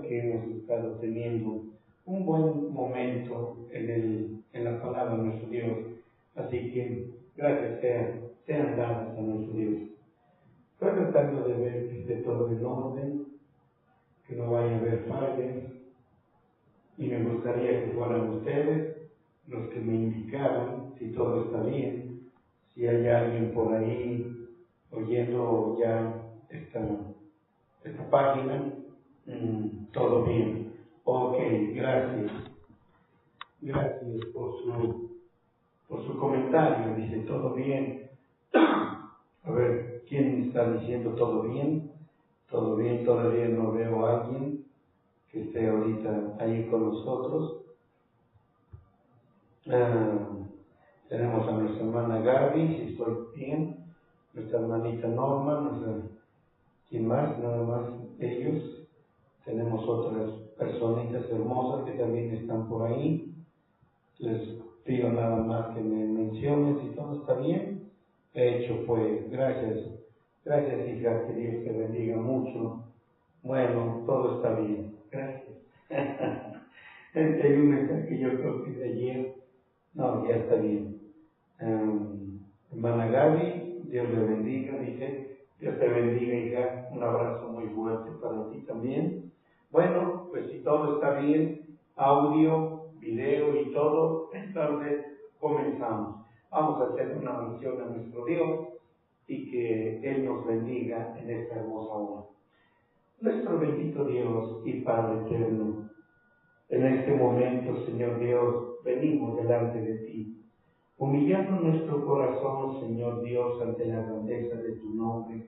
que hemos estado teniendo un buen momento en la palabra de nuestro Dios. Así que gracias sean dadas a nuestro Dios. Estoy tratando de ver que esté todo en orden, que no vaya a haber fallas, y me gustaría que fueran ustedes los que me indicaran si todo está bien, si hay alguien por ahí oyendo ya esta página, todo bien. Ok, gracias. Gracias por su comentario. Dice, todo bien. A ver, ¿quién está diciendo todo bien? Todo bien, todavía no veo a alguien que esté ahorita ahí con nosotros. Tenemos a nuestra hermana Gaby, si estoy bien, nuestra hermanita Norma, ¿quién más? Nada más ellos. Tenemos otras personitas hermosas que también están por ahí. Les pido nada más que me mencionen si todo está bien. Hecho pues, gracias. Gracias, hija, que Dios te bendiga mucho. Bueno, todo está bien. Gracias. Hay un mensaje que yo creo que de ayer. No, ya está bien. Hermana Gaby, Dios le bendiga, dice. Dios te bendiga, hija. Un abrazo muy fuerte para ti también. Bueno, pues si todo está bien, audio, video y todo, entonces comenzamos. Vamos a hacer una oración a nuestro Dios y que Él nos bendiga en esta hermosa hora. Nuestro bendito Dios y Padre eterno, en este momento, Señor Dios, venimos delante de ti, humillando nuestro corazón, Señor Dios, ante la grandeza de tu nombre,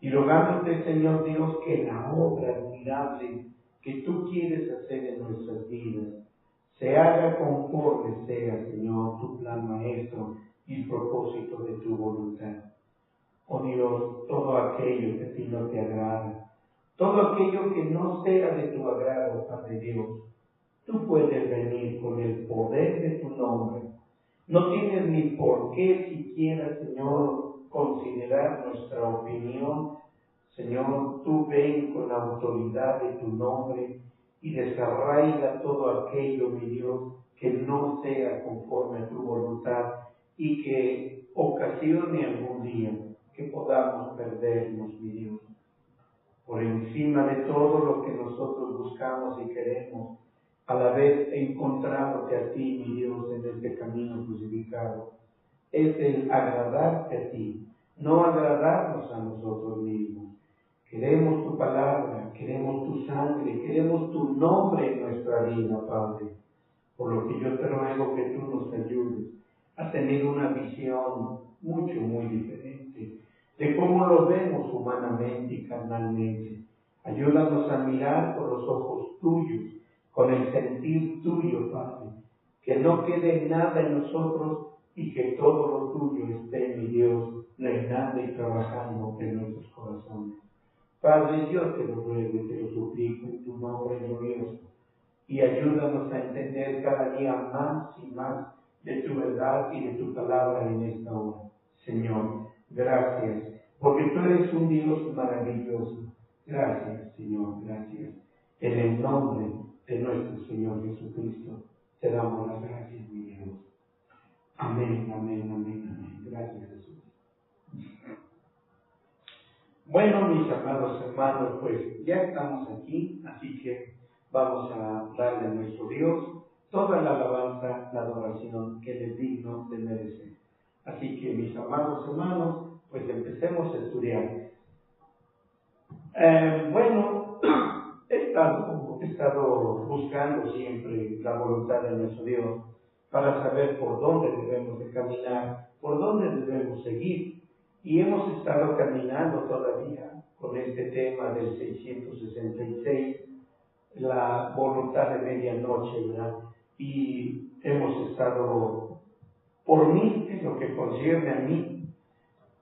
y rogándote, Señor Dios, que la obra admirable que tú quieres hacer en nuestras vidas se haga conforme sea, Señor, tu plan maestro y propósito de tu voluntad. Oh Dios, todo aquello que a ti no te agrada, todo aquello que no sea de tu agrado, Padre Dios, tú puedes venir con el poder de tu nombre. No tienes ni por qué siquiera, Señor, considerar nuestra opinión. Señor, tú ven con la autoridad de tu nombre y desarraiga todo aquello, mi Dios, que no sea conforme a tu voluntad y que ocasione algún día que podamos perdernos, mi Dios. Por encima de todo lo que nosotros buscamos y queremos, a la vez encontrándote a ti, mi Dios, en este camino crucificado, es el agradarte a ti, no agradarnos a nosotros mismos. Queremos tu palabra, queremos tu sangre, queremos tu nombre en nuestra vida, Padre. Por lo que yo te ruego que tú nos ayudes a tener una visión muy diferente de cómo lo vemos humanamente y carnalmente. Ayúdanos a mirar con los ojos tuyos, con el sentir tuyo, Padre. Que no quede nada en nosotros y que todo lo tuyo esté, mi Dios, reinando y trabajando en nuestros corazones. Padre, yo te lo ruego y te lo suplico en tu nombre glorioso. Y ayúdanos a entender cada día más y más de tu verdad y de tu palabra en esta hora. Señor, gracias, porque tú eres un Dios maravilloso. Gracias, Señor, gracias. En el nombre de nuestro Señor Jesucristo, te damos las gracias, mi Dios. Amén, amén, amén, amén. Gracias, Jesús. Bueno, mis amados hermanos, pues ya estamos aquí, así que vamos a darle a nuestro Dios toda la alabanza, la adoración que Él es digno de merecer. Así que, mis amados hermanos, pues empecemos a estudiar. Bueno, he estado buscando siempre la voluntad de nuestro Dios para saber por dónde debemos de caminar, por dónde debemos seguir. Y hemos estado caminando todavía con este tema del 666, la voluntad de medianoche, ¿verdad? Y hemos estado, por mí, en lo que concierne a mí,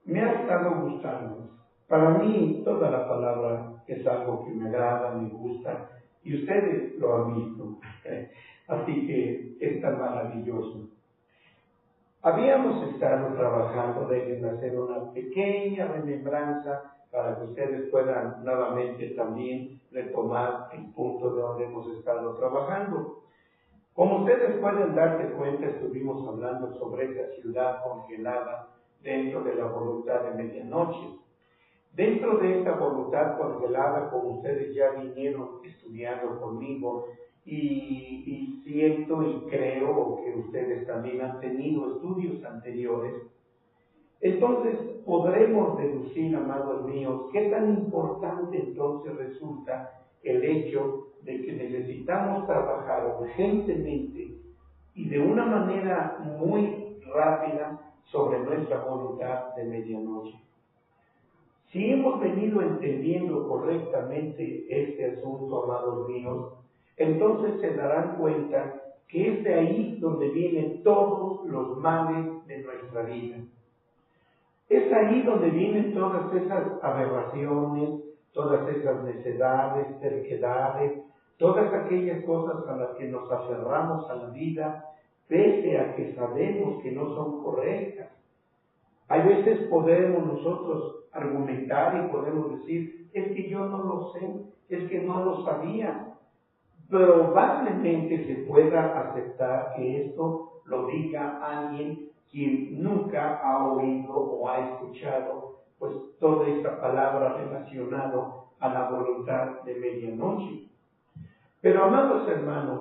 me ha estado gustando. Para mí, toda la palabra es algo que me agrada, me gusta, y ustedes lo han visto. Así que es tan maravilloso. Habíamos estado trabajando, déjenme hacer una pequeña remembranza para que ustedes puedan nuevamente también retomar el punto de donde hemos estado trabajando. Como ustedes pueden darse cuenta, estuvimos hablando sobre esa ciudad congelada dentro de la voluntad de medianoche. Dentro de esta voluntad congelada, como ustedes ya vinieron estudiando conmigo, y siento y creo que ustedes también han tenido estudios anteriores, entonces podremos deducir, amados míos, qué tan importante entonces resulta el hecho de que necesitamos trabajar urgentemente y de una manera muy rápida sobre nuestra voluntad de medianoche. Si hemos venido entendiendo correctamente este asunto, amados míos, entonces se darán cuenta que es de ahí donde vienen todos los males de nuestra vida. Es ahí donde vienen todas esas aberraciones, todas esas necedades, terquedades, todas aquellas cosas a las que nos aferramos a la vida, pese a que sabemos que no son correctas. Hay veces podemos nosotros argumentar y podemos decir, es que yo no lo sé, es que no lo sabía. Probablemente se pueda aceptar que esto lo diga alguien quien nunca ha oído o ha escuchado pues toda esta palabra relacionada a la voluntad de medianoche. Pero, amados hermanos,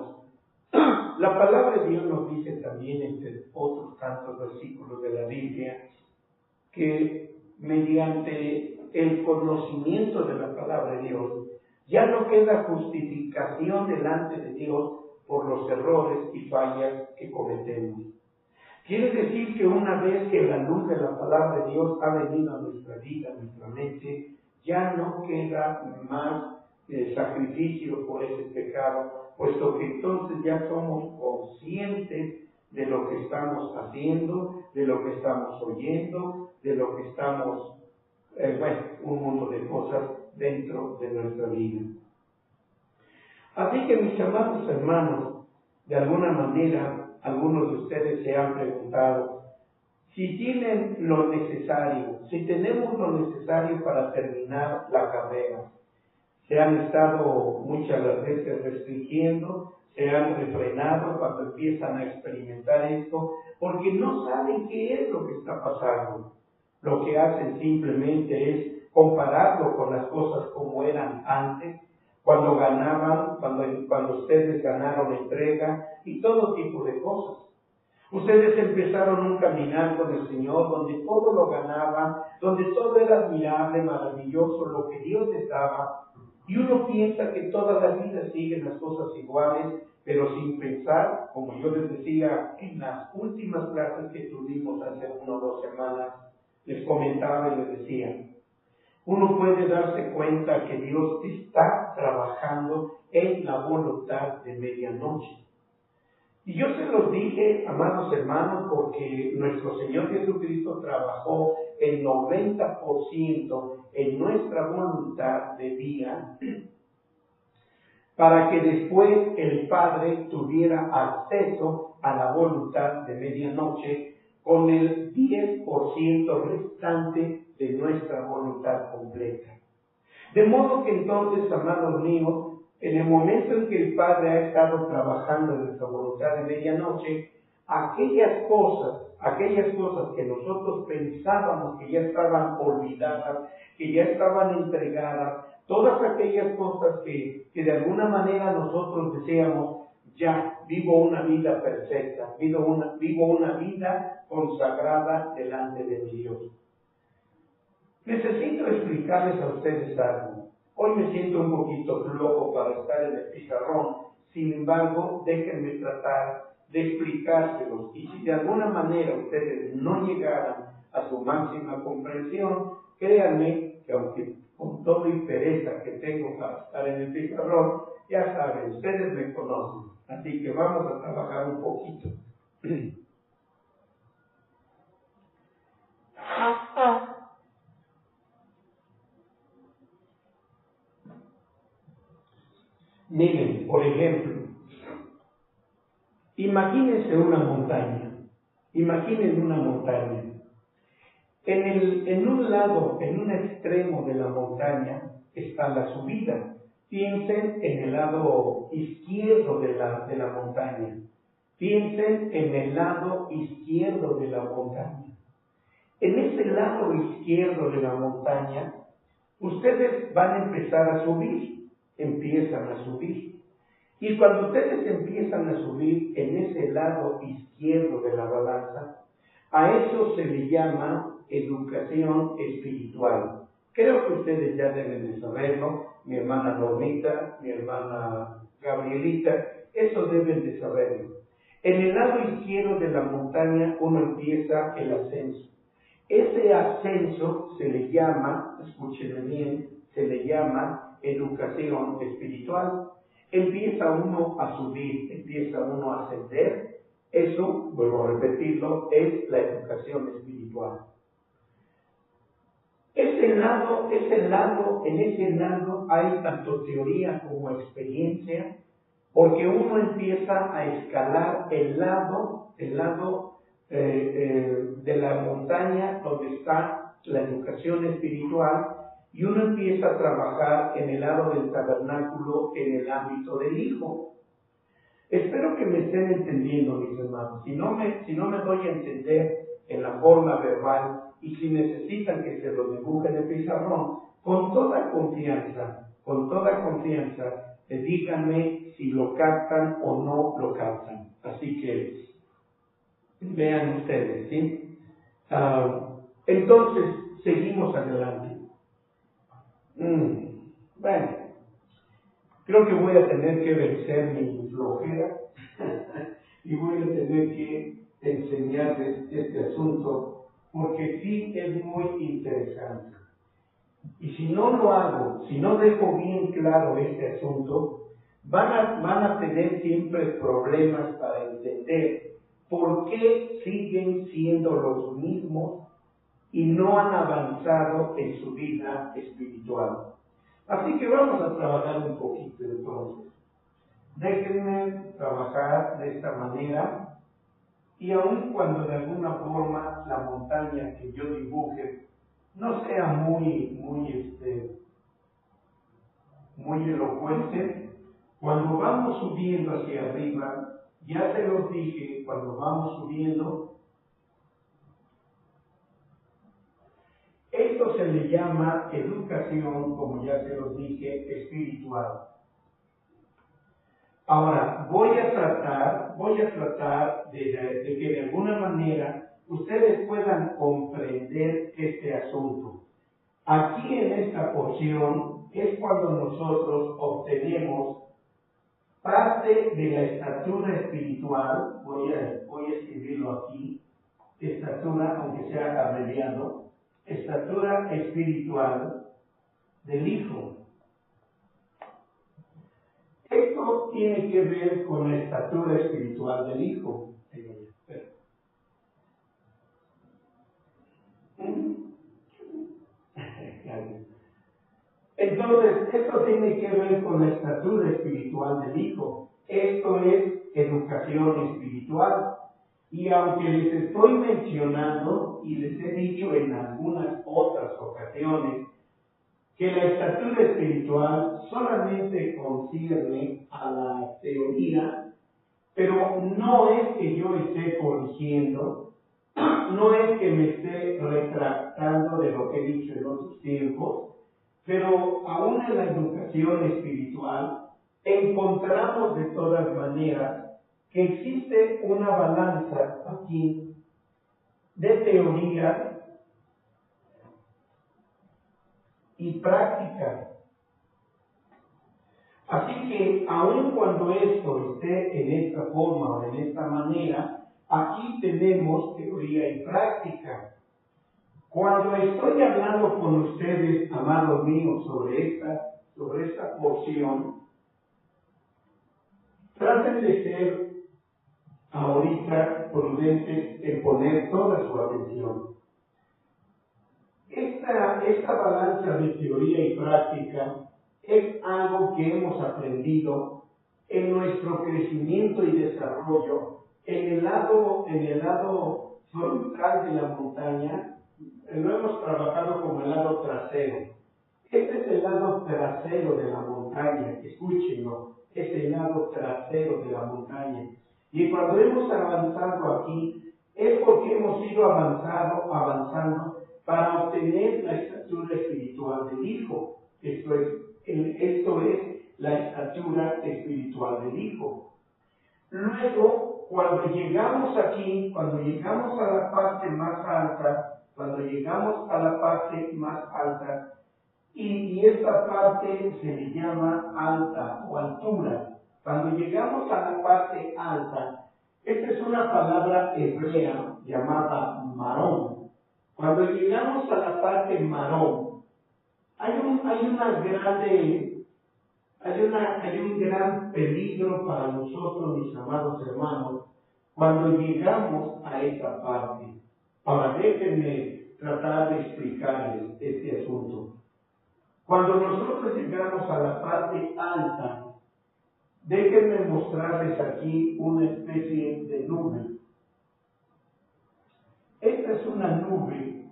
la palabra de Dios nos dice también, entre otros tantos versículos de la Biblia, que mediante el conocimiento de la palabra de Dios ya no queda justificación delante de Dios por los errores y fallas que cometemos. Quiere decir que una vez que la luz de la palabra de Dios ha venido a nuestra vida, a nuestra mente, ya no queda más sacrificio por ese pecado, puesto que entonces ya somos conscientes de lo que estamos haciendo, de lo que estamos oyendo, de lo que estamos, un mundo de cosas dentro de nuestra vida. Así que, mis amados hermanos, de alguna manera, algunos de ustedes se han preguntado si tienen lo necesario, si tenemos lo necesario para terminar la carrera. Se han estado muchas las veces restringiendo, se han refrenado cuando empiezan a experimentar esto, porque no saben qué es lo que está pasando. Lo que hacen simplemente es compararlo con las cosas como eran antes, cuando ganaban, cuando ustedes ganaron entrega y todo tipo de cosas. Ustedes empezaron un caminar con el Señor donde todo lo ganaban, donde todo era admirable, maravilloso, lo que Dios les daba. Y uno piensa que toda la vida siguen las cosas iguales, pero sin pensar, como yo les decía en las últimas clases que tuvimos hace 1 o 2 semanas, les comentaba y les decía, uno puede darse cuenta que Dios está trabajando en la voluntad de medianoche. Y yo se los dije, amados hermanos, porque nuestro Señor Jesucristo trabajó el 90% en nuestra voluntad de día, para que después el Padre tuviera acceso a la voluntad de medianoche con el 10% restante de nuestra voluntad completa. De modo que entonces, amados míos, en el momento en que el Padre ha estado trabajando en nuestra voluntad de medianoche, aquellas cosas que nosotros pensábamos que ya estaban olvidadas, que ya estaban entregadas, todas aquellas cosas que de alguna manera nosotros decíamos, ya vivo una vida perfecta, vivo una vida consagrada delante de mi Dios. Necesito explicarles a ustedes algo. Hoy me siento un poquito flojo para estar en el pizarrón, sin embargo, déjenme tratar de explicárselos. Y si de alguna manera ustedes no llegaran a su máxima comprensión, créanme que aunque con toda la pereza que tengo para estar en el pizarrón, ya saben, ustedes me conocen. Así que vamos a trabajar un poquito. Miren, por ejemplo, imagínense una montaña. Imaginen una montaña. En un lado, en un extremo de la montaña, está la subida. Piensen en el lado izquierdo de la montaña. Piensen en el lado izquierdo de la montaña. En ese lado izquierdo de la montaña, ustedes van a empezar a subir. Empiezan a subir. Y cuando ustedes empiezan a subir en ese lado izquierdo de la balanza, a eso se le llama educación espiritual. Creo que ustedes ya deben de saberlo, mi hermana Normita, mi hermana Gabrielita, eso deben de saberlo. En el lado izquierdo de la montaña uno empieza el ascenso. Ese ascenso se le llama, escúchenme bien, se le llama educación espiritual. Empieza uno a subir, empieza uno a ascender. Eso, vuelvo a repetirlo, es la educación espiritual. En ese lado hay tanto teoría como experiencia, porque uno empieza a escalar el lado de la montaña donde está la educación espiritual, y uno empieza a trabajar en el lado del tabernáculo en el ámbito del Hijo. Espero que me estén entendiendo, mis hermanos. Si no me doy a entender en la forma verbal, y si necesitan que se lo dibuje en el pizarrón, con toda confianza, díganme si lo captan o no lo captan. Así que vean ustedes, ¿sí? Entonces, seguimos adelante. Bueno, creo que voy a tener que vencer mi flojera y voy a tener que enseñarles este asunto, porque sí es muy interesante. Y si no lo hago, si no dejo bien claro este asunto, van a tener siempre problemas para entender por qué siguen siendo los mismos y no han avanzado en su vida espiritual. Así que vamos a trabajar un poquito entonces. Déjenme trabajar de esta manera, y aun cuando de alguna forma la montaña que yo dibuje no sea muy elocuente, cuando vamos subiendo hacia arriba, ya se los dije, cuando vamos subiendo, esto se le llama educación, como ya se los dije, espiritual. Ahora, voy a tratar de que de alguna manera ustedes puedan comprender este asunto. Aquí en esta porción es cuando nosotros obtenemos parte de la estatura espiritual. Voy a escribirlo aquí, estatura, aunque sea abreviado, estatura espiritual del Hijo. Esto tiene que ver con la estatura espiritual del Hijo. Entonces, esto tiene que ver con la estatura espiritual del Hijo. Esto es educación espiritual. Y aunque les estoy mencionando, y les he dicho en algunas otras ocasiones, que la estatura espiritual solamente concierne a la teoría, pero no es que yo esté corrigiendo, no es que me esté retractando de lo que he dicho en otros tiempos, pero aún en la educación espiritual encontramos de todas maneras que existe una balanza aquí de teoría y práctica. Así que aun cuando esto esté en esta forma o en esta manera, aquí tenemos teoría y práctica. Cuando estoy hablando con ustedes, amados míos, sobre esta porción, traten de ser ahorita prudentes en poner toda su atención. Esta balanza de teoría y práctica es algo que hemos aprendido en nuestro crecimiento y desarrollo en el lado frontal de la montaña. lo hemos trabajado como el lado trasero. Este es el lado trasero de la montaña, escúchenlo, es el lado trasero de la montaña. Y cuando hemos avanzado aquí, es porque hemos ido avanzando para obtener la estatura espiritual del Hijo. Esto es la estatura espiritual del Hijo. Luego, cuando llegamos aquí, cuando llegamos a la parte más alta, y esta parte se le llama alta o altura. Cuando llegamos a la parte alta, esta es una palabra hebrea llamada marón. Cuando llegamos a la parte marón, hay un gran peligro para nosotros, mis amados hermanos, cuando llegamos a esta parte. Ahora déjenme tratar de explicarles este asunto. Cuando nosotros llegamos a la parte alta, déjenme mostrarles aquí una especie de nube. Esta es una nube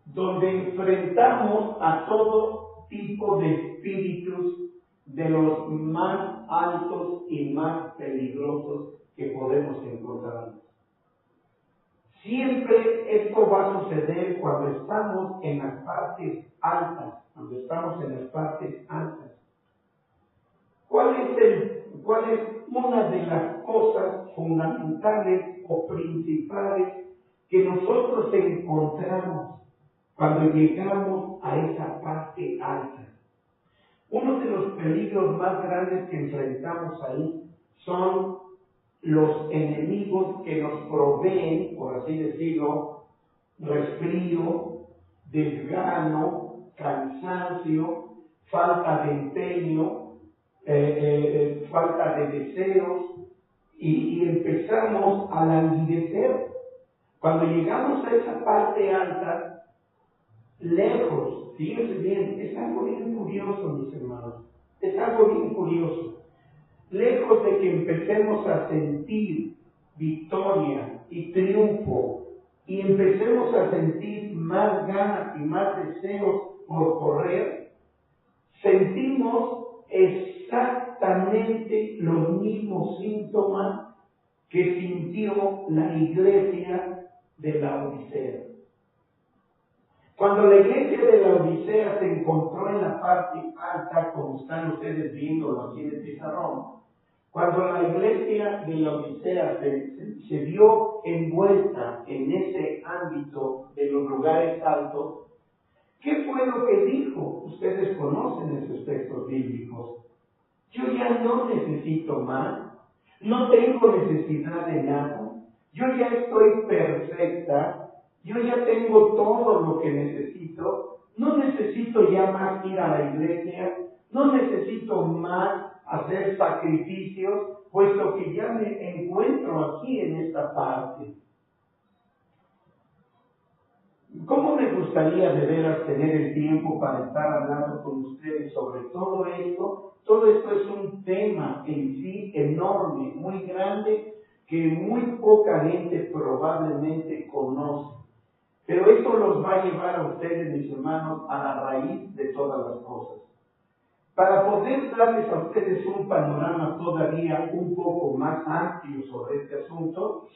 donde enfrentamos a todo tipo de espíritus de los más altos y más peligrosos que podemos encontrar. Siempre esto va a suceder cuando estamos en las partes altas, ¿Cuál es una de las cosas fundamentales o principales que nosotros encontramos cuando llegamos a esa parte alta? Uno de los peligros más grandes que enfrentamos ahí son los enemigos que nos proveen, por así decirlo, resfrío, desgano, cansancio, falta de empeño, falta de deseos, y empezamos a languidecer. Cuando llegamos a esa parte alta, lejos, fíjense bien, es algo bien curioso, mis hermanos, es algo bien curioso. Lejos de que empecemos a sentir victoria y triunfo y empecemos a sentir más ganas y más deseos por correr, sentimos exactamente los mismos síntomas que sintió la iglesia de la Odisea. Cuando la iglesia de la Odisea se encontró en la parte alta, como están ustedes viéndolo aquí en el pizarrón, cuando la iglesia de la Odisea se vio envuelta en ese ámbito de los lugares altos, ¿qué fue lo que dijo? Ustedes conocen esos textos bíblicos. Yo ya no necesito más, no tengo necesidad de nada, yo ya estoy perfecta, yo ya tengo todo lo que necesito, no necesito ya más ir a la iglesia, no necesito más hacer sacrificios, puesto que ya me encuentro aquí en esta parte. ¿Cómo me gustaría de veras tener el tiempo para estar hablando con ustedes sobre todo esto? Todo esto es un tema en sí enorme, muy grande, que muy poca gente probablemente conoce. Pero esto los va a llevar a ustedes, mis hermanos, a la raíz de todas las cosas. Para poder darles a ustedes un panorama todavía un poco más amplio sobre este asunto,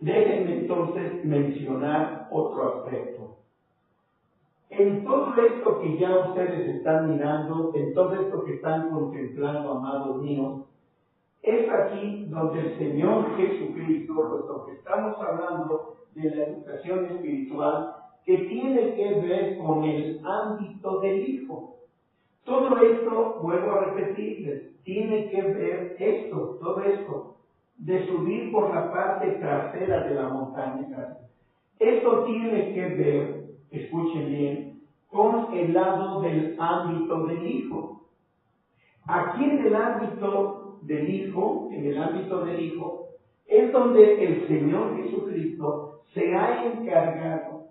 déjenme entonces mencionar otro aspecto. En todo esto que ya ustedes están mirando, en todo esto que están contemplando, amados míos, es aquí donde el Señor Jesucristo, puesto que estamos hablando de la educación espiritual, que tiene que ver con el ámbito del Hijo. Todo esto, vuelvo a repetirles, tiene que ver todo esto, de subir por la parte trasera de la montaña. Esto tiene que ver, escuchen bien, con el lado del ámbito del Hijo. Aquí en el ámbito del Hijo, es donde el Señor Jesucristo se ha encargado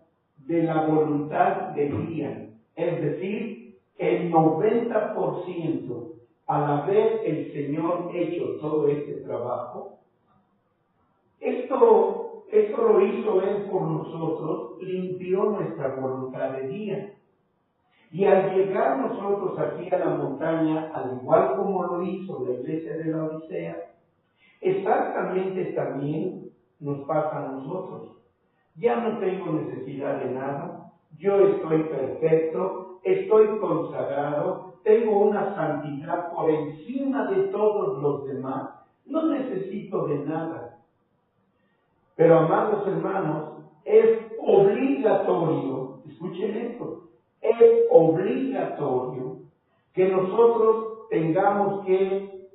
de la voluntad de guía, es decir, el 90%, al haber el Señor hecho todo este trabajo, esto eso lo hizo Él por nosotros, limpió nuestra voluntad de día. Y al llegar nosotros aquí a la montaña, al igual como lo hizo la iglesia de la Odisea, exactamente también nos pasa a nosotros. Ya no tengo necesidad de nada, yo estoy perfecto, estoy consagrado, tengo una santidad por encima de todos los demás, no necesito de nada. Pero, amados hermanos, es obligatorio, escuchen esto, es obligatorio que nosotros tengamos que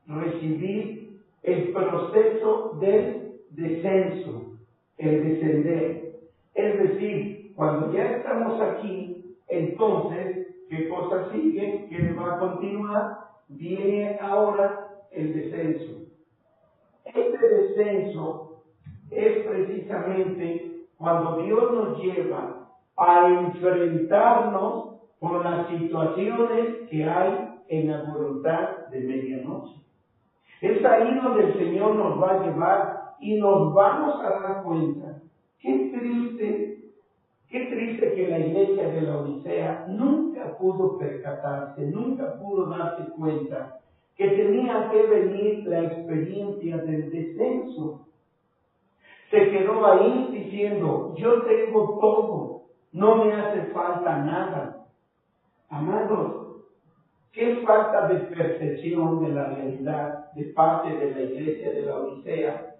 recibir el proceso del descenso, el descender. Es decir, cuando ya estamos aquí, entonces, ¿qué cosa sigue? ¿Qué va a continuar? Viene ahora el descenso. Este descenso es precisamente cuando Dios nos lleva a enfrentarnos con las situaciones que hay en la voluntad de medianoche. Es ahí donde el Señor nos va a llevar y nos vamos a dar cuenta. Qué triste que la iglesia de la Odisea nunca pudo percatarse, nunca pudo darse cuenta que tenía que venir la experiencia del descenso. Se quedó ahí diciendo, yo tengo todo, no me hace falta nada. Amados, qué falta de percepción de la realidad de parte de la iglesia de la Odisea,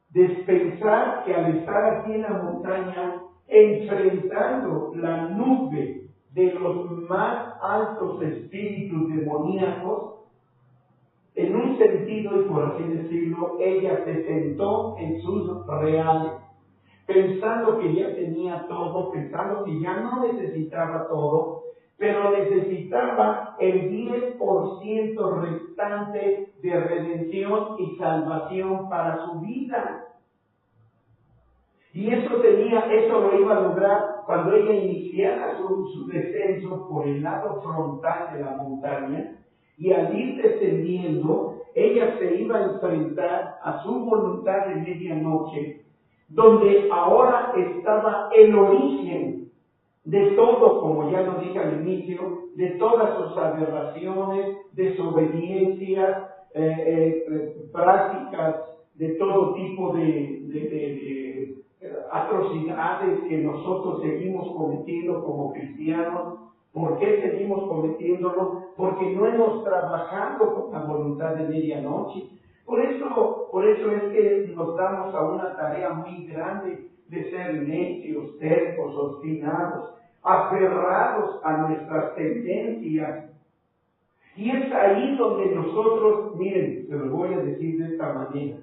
de pensar que al estar aquí en la montaña, enfrentando la nube de los más altos espíritus demoníacos, en un sentido, y por así decirlo, ella se sentó en sus reales, pensando que ya tenía todo, pensando que ya no necesitaba todo, pero necesitaba el 10% restante de redención y salvación para su vida. Y eso lo iba a lograr cuando ella iniciara su descenso por el lado frontal de la montaña, y al ir descendiendo, ella se iba a enfrentar a su voluntad de medianoche, donde ahora estaba el origen de todo, como ya lo dije al inicio, de todas sus aberraciones, desobediencias, prácticas de todo tipo de atrocidades que nosotros seguimos cometiendo como cristianos. ¿Por qué seguimos cometiéndolo? Porque no hemos trabajado con la voluntad de medianoche. Por eso es que nos damos a una tarea muy grande de ser necios, tercos, obstinados, aferrados a nuestras tendencias. Y es ahí donde nosotros, miren, se lo voy a decir de esta manera,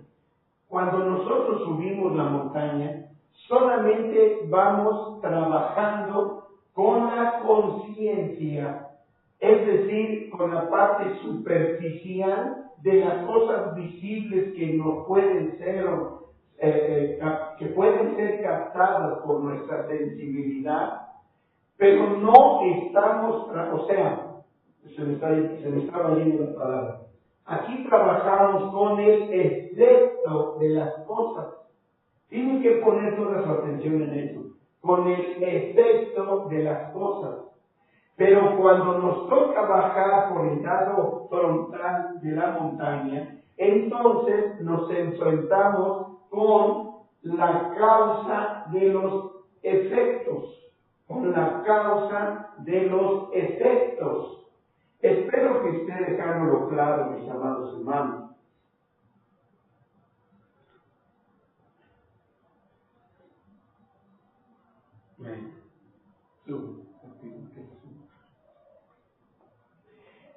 cuando nosotros subimos la montaña, solamente vamos trabajando con la conciencia, es decir, con la parte superficial de las cosas visibles que nos pueden ser, que pueden ser captadas por nuestra sensibilidad, pero no estamos, se me estaba yendo la palabra. Aquí trabajamos con el efecto de las cosas. Tienen que poner toda su atención en eso, con el efecto de las cosas. Pero cuando nos toca bajar por el lado frontal de la montaña, entonces nos enfrentamos con la causa de los efectos. Con la causa de los efectos. Espero que esté dejándolo claro, mis amados hermanos.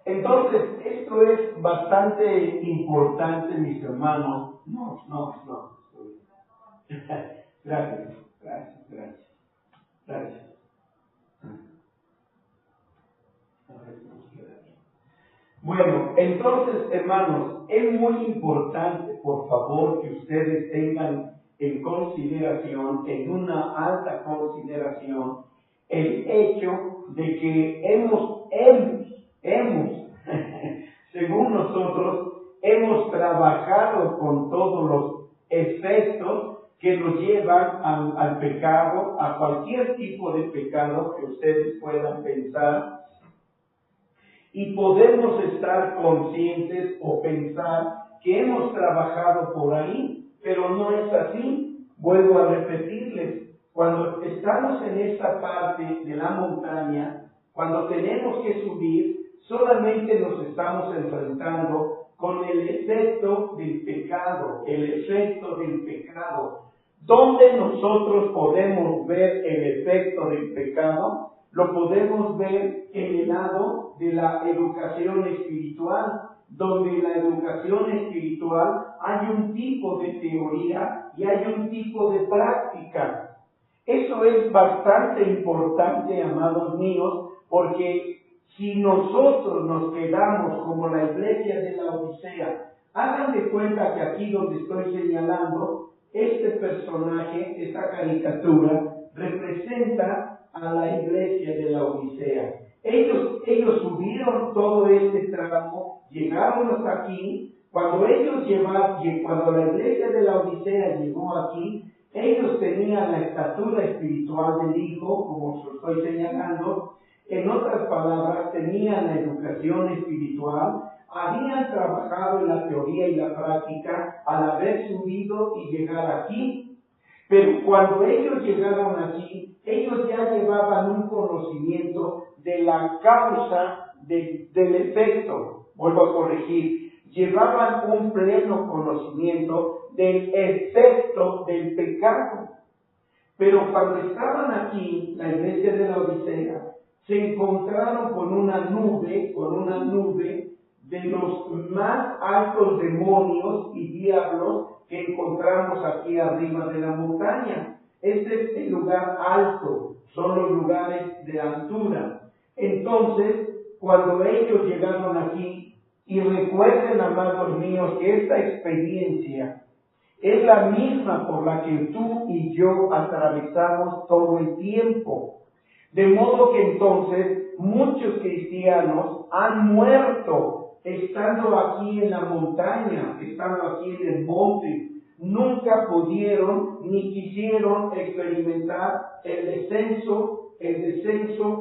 Entonces, esto es bastante importante, mis hermanos. No. Gracias. Bueno, entonces, hermanos, es muy importante, por favor, que ustedes tengan en consideración, en una alta consideración, el hecho de que hemos, según nosotros, hemos trabajado con todos los efectos que nos llevan al pecado, a cualquier tipo de pecado que ustedes puedan pensar, y podemos estar conscientes o pensar que hemos trabajado por ahí, pero no es así. Vuelvo a repetirles, cuando estamos en esta parte de la montaña, cuando tenemos que subir, solamente nos estamos enfrentando con el efecto del pecado, ¿Dónde nosotros podemos ver el efecto del pecado? Lo podemos ver en el lado de la educación espiritual, donde en la educación espiritual hay un tipo de teoría y hay un tipo de práctica. Eso es bastante importante, amados míos, porque si nosotros nos quedamos como la iglesia de la Odisea, hagan de cuenta que aquí donde estoy señalando, este personaje, esta caricatura, representa a la iglesia de la Odisea. Ellos subieron todo este tramo, llegaron hasta aquí. Cuando la iglesia de la Odisea llegó aquí, ellos tenían la estatura espiritual del Hijo, como os estoy señalando. En otras palabras, tenían la educación espiritual, habían trabajado en la teoría y la práctica al haber subido y llegar aquí. Pero cuando ellos llegaron aquí, ellos ya llevaban un conocimiento de la causa del efecto. Vuelvo a corregir. Llevaban un pleno conocimiento del efecto del pecado. Pero cuando estaban aquí, la iglesia de la Odisea, se encontraron con una nube de los más altos demonios y diablos que encontramos aquí arriba de la montaña. Este es el lugar alto, son los lugares de altura. Entonces, cuando ellos llegaron aquí, y recuerden, amados míos, que esta experiencia es la misma por la que tú y yo atravesamos todo el tiempo. De modo que entonces muchos cristianos han muerto estando aquí en la montaña, estando aquí en el monte. Nunca pudieron ni quisieron experimentar el descenso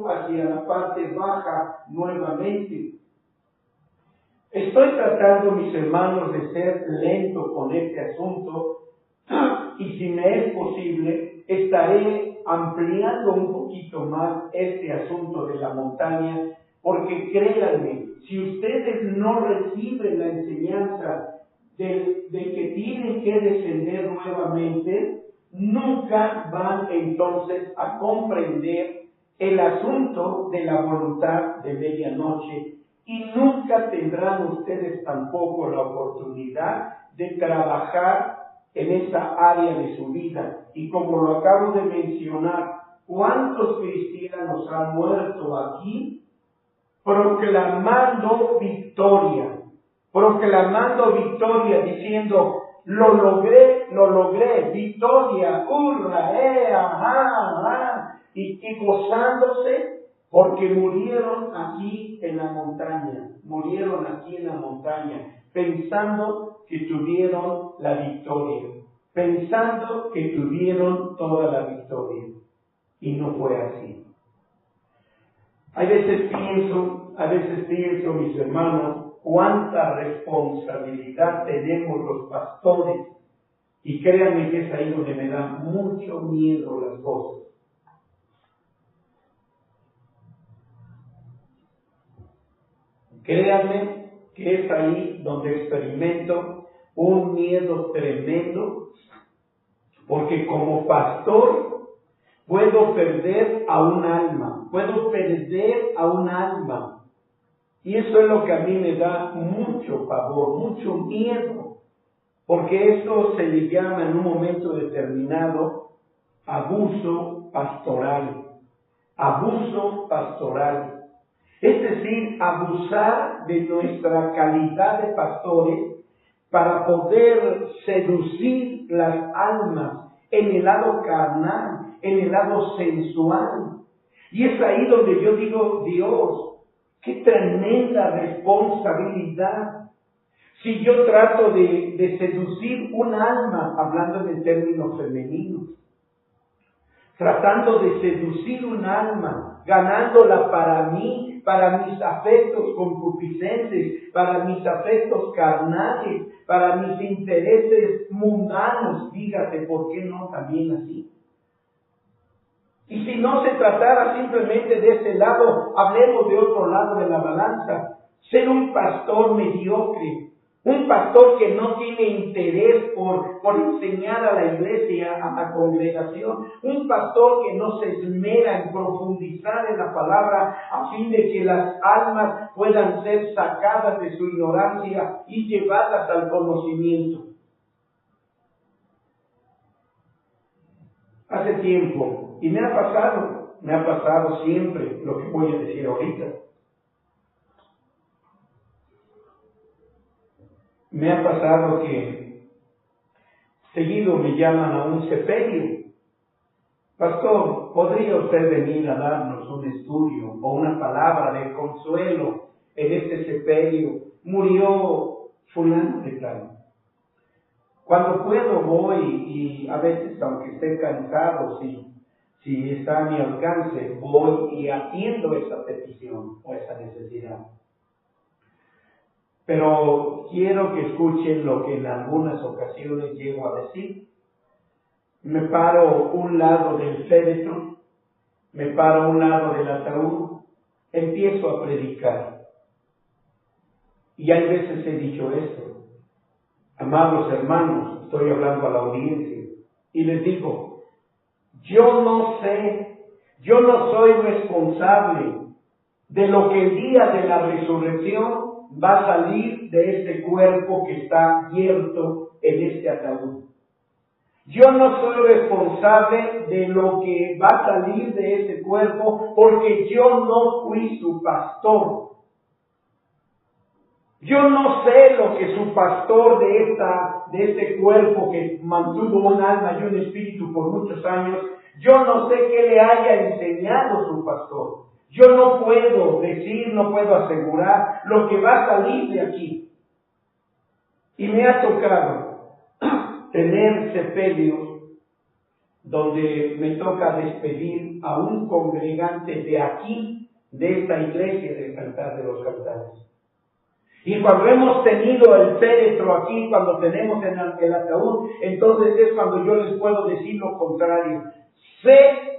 hacia la parte baja nuevamente. Estoy tratando, mis hermanos, de ser lento con este asunto, y si me es posible, estaré ampliando un poquito más este asunto de la montaña, porque créanme, si ustedes no reciben la enseñanza de que tienen que descender nuevamente, nunca van entonces a comprender el asunto de la voluntad de medianoche, y nunca tendrán ustedes tampoco la oportunidad de trabajar en esa área de su vida. Y como lo acabo de mencionar, ¿cuántos cristianos han muerto aquí proclamando victoria, diciendo, lo logré, victoria, hurra, ajá, y gozándose porque murieron aquí en la montaña, pensando que tuvieron la victoria, pensando que tuvieron toda la victoria, y no fue así. A veces pienso, mis hermanos, cuánta responsabilidad tenemos los pastores, y créanme que es ahí donde me da mucho miedo las cosas. Créanme que es ahí donde experimento un miedo tremendo, porque como pastor puedo perder a un alma, y eso es lo que a mí me da mucho pavor, mucho miedo, porque esto se le llama en un momento determinado abuso pastoral. Es decir, abusar de nuestra calidad de pastores para poder seducir las almas en el lado carnal, en el lado sensual. Y es ahí donde yo digo, Dios, qué tremenda responsabilidad. Si yo trato de seducir un alma, hablando en términos femeninos, tratando de seducir un alma, ganándola para mí, para mis afectos concupiscentes, para mis afectos carnales, para mis intereses mundanos, dígate, ¿por qué no también así? Y si no se tratara simplemente de este lado, hablemos de otro lado de la balanza. Ser un pastor mediocre, un pastor que no tiene interés por enseñar a la iglesia, a la congregación, un pastor que no se esmera en profundizar en la palabra a fin de que las almas puedan ser sacadas de su ignorancia y llevadas al conocimiento. Hace tiempo, y me ha pasado siempre lo que voy a decir ahorita. Me ha pasado que seguido me llaman a un sepelio. Pastor, ¿podría usted venir a darnos un estudio o una palabra de consuelo en este sepelio? Murió fulano de tal. Cuando puedo voy y a veces, aunque esté cansado, si está a mi alcance, voy y atiendo esa petición o esa necesidad. Pero quiero que escuchen lo que en algunas ocasiones llego a decir. Me paro a un lado del féretro, me paro a un lado del ataúd, empiezo a predicar. Y hay veces he dicho esto. Amados hermanos, estoy hablando a la audiencia, y les digo, yo no soy responsable de lo que el día de la resurrección va a salir de este cuerpo que está abierto en este ataúd. Yo no soy responsable de lo que va a salir de ese cuerpo porque yo no fui su pastor. Yo no sé lo que su pastor de este cuerpo que mantuvo un alma y un espíritu por muchos años, yo no sé qué le haya enseñado su pastor. Yo no puedo decir, no puedo asegurar lo que va a salir de aquí. Y me ha tocado tener sepelios donde me toca despedir a un congregante de aquí, de esta iglesia del Cantar de los Cantares. Y cuando hemos tenido el féretro aquí, cuando tenemos el ataúd, entonces es cuando yo les puedo decir lo contrario. Sé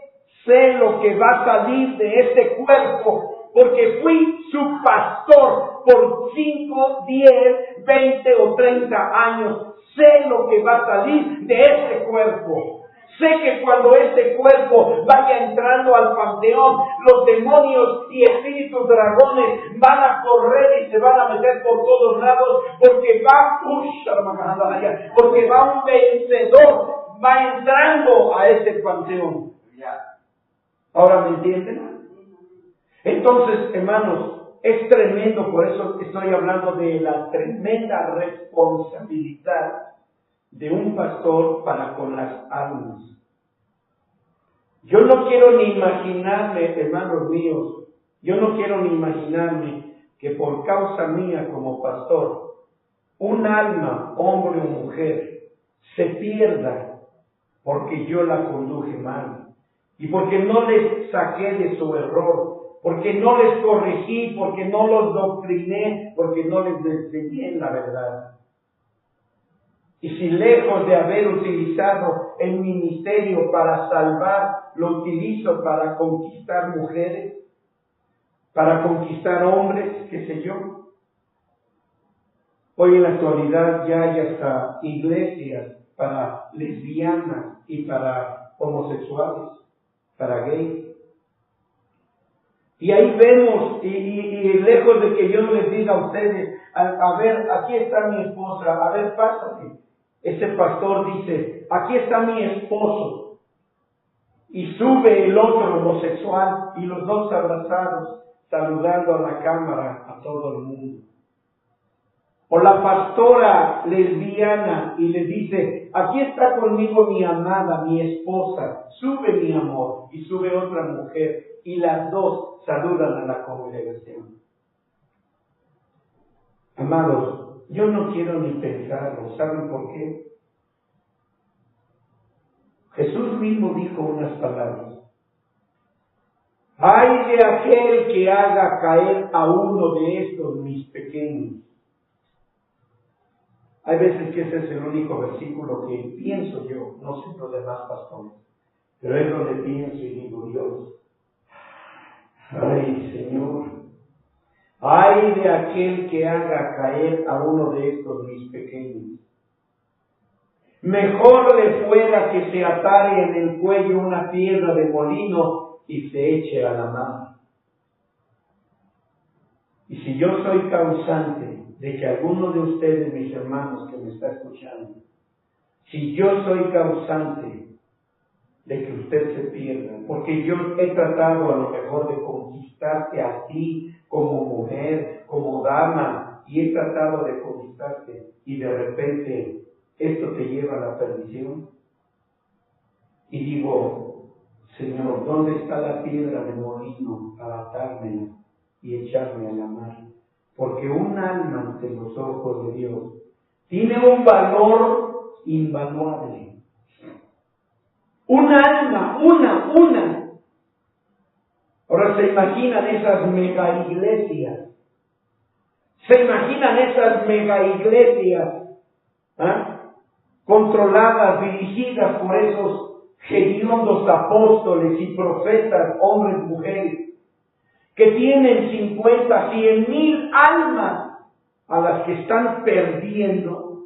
lo que va a salir de este cuerpo, porque fui su pastor por 5, 10, 20 o 30 años. Sé lo que va a salir de este cuerpo. Sé que cuando este cuerpo vaya entrando al panteón, los demonios y espíritus dragones van a correr y se van a meter por todos lados, porque va un vencedor, va entrando a ese panteón. ¿Ahora me entienden? Entonces, hermanos, es tremendo, por eso estoy hablando de la tremenda responsabilidad de un pastor para con las almas. Yo no quiero ni imaginarme, hermanos míos, yo no quiero ni imaginarme que por causa mía como pastor, un alma, hombre o mujer, se pierda porque yo la conduje mal y porque no les saqué de su error, porque no les corregí, porque no los doctriné, porque no les enseñé la verdad. Y si lejos de haber utilizado el ministerio para salvar, lo utilizo para conquistar mujeres, para conquistar hombres, qué sé yo. Hoy en la actualidad ya hay hasta iglesias para lesbianas y para homosexuales, para gays. Y ahí vemos, y lejos de que yo les diga a ustedes, a ver, aquí está mi esposa, a ver, pásate. Ese pastor dice, aquí está mi esposo. Y sube el otro homosexual y los dos abrazados, saludando a la cámara, a todo el mundo. O la pastora lesbiana y le dice, aquí está conmigo mi amada, mi esposa, sube mi amor. Y sube otra mujer y las dos saludan a la congregación. Amados, yo no quiero ni pensarlo. ¿Saben por qué? Jesús mismo dijo unas palabras. ¡Ay de aquel que haga caer a uno de estos mis pequeños! Hay veces que ese es el único versículo que pienso yo, no sé los demás pastores, pero es donde pienso y digo, Dios, ¡ay, Señor! ¡Ay de aquel que haga caer a uno de estos mis pequeños! Mejor le fuera que se atare en el cuello una piedra de molino y se eche a la mar. Y si yo soy causante de que alguno de ustedes, mis hermanos que me está escuchando, si yo soy causante de que usted se pierda, porque yo he tratado a lo mejor de conquistarte a ti como mujer, como dama, y he tratado de conquistarte, y de repente esto te lleva a la perdición, y digo, Señor, ¿dónde está la piedra de molino para atármela y echarme a la mar? Porque un alma ante los ojos de Dios tiene un valor invaluable. Un alma, una. Ahora se imaginan esas mega iglesias. Controladas, dirigidas por esos hediondos apóstoles y profetas, hombres, mujeres, que tienen 50, 100,000 almas a las que están perdiendo,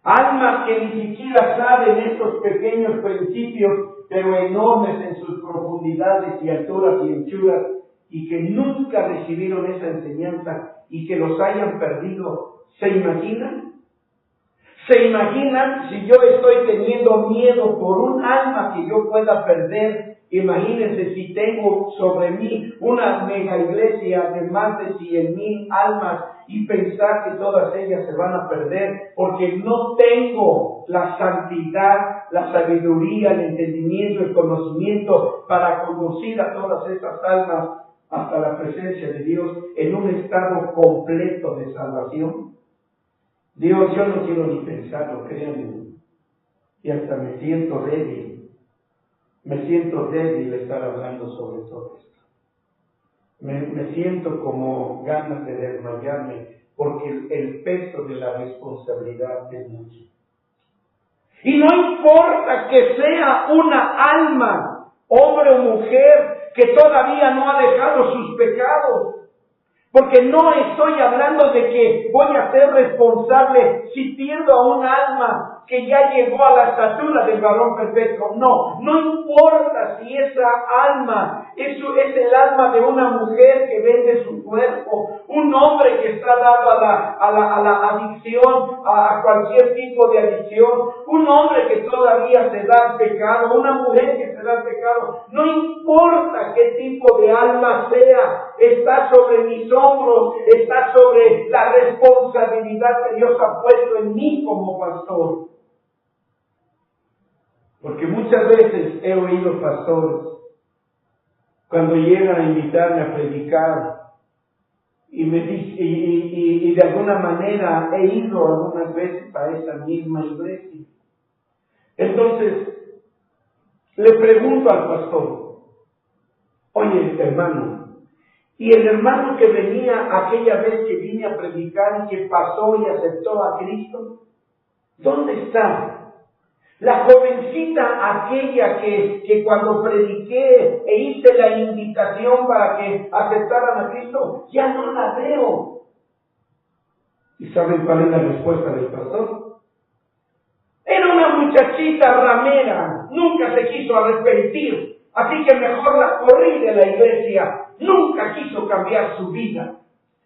almas que ni siquiera saben estos pequeños principios, pero enormes en sus profundidades y alturas y anchuras, y que nunca recibieron esa enseñanza y que los hayan perdido. ¿Se imaginan? ¿Se imaginan si yo estoy teniendo miedo por un alma que yo pueda perder? Imagínense si tengo sobre mí una mega iglesia de más de 100,000 almas y pensar que todas ellas se van a perder porque no tengo la santidad, la sabiduría, el entendimiento, el conocimiento para conducir a todas esas almas hasta la presencia de Dios en un estado completo de salvación. Dios, yo no quiero ni pensarlo, créanme, y hasta me siento débil estar hablando sobre todo esto. Me siento como ganas de desmayarme, porque el peso de la responsabilidad es mucho. Y no importa que sea una alma, hombre o mujer, que todavía no ha dejado sus pecados. Porque no estoy hablando de que voy a ser responsable si pierdo a un alma que ya llegó a la estatura del varón perfecto. No importa si esa alma es el alma de una mujer que vende su cuerpo, un hombre que está dado a la adicción, a cualquier tipo de adicción, un hombre que todavía se da al pecado, una mujer que se da al pecado. No importa qué tipo de alma sea, está sobre mis hombros, está sobre la responsabilidad que Dios ha puesto en mí como pastor. Porque muchas veces he oído pastores, cuando llegan a invitarme a predicar, y de alguna manera he ido algunas veces a esa misma iglesia. Entonces, le pregunto al pastor, oye hermano, y el hermano que venía aquella vez que vine a predicar y que pasó y aceptó a Cristo, ¿dónde está? La jovencita aquella que cuando prediqué e hice la invitación para que aceptaran a Cristo, ya no la veo. ¿Y saben cuál es la respuesta del pastor? Era una muchachita ramera, nunca se quiso arrepentir, así que mejor la corrí de la iglesia, nunca quiso cambiar su vida.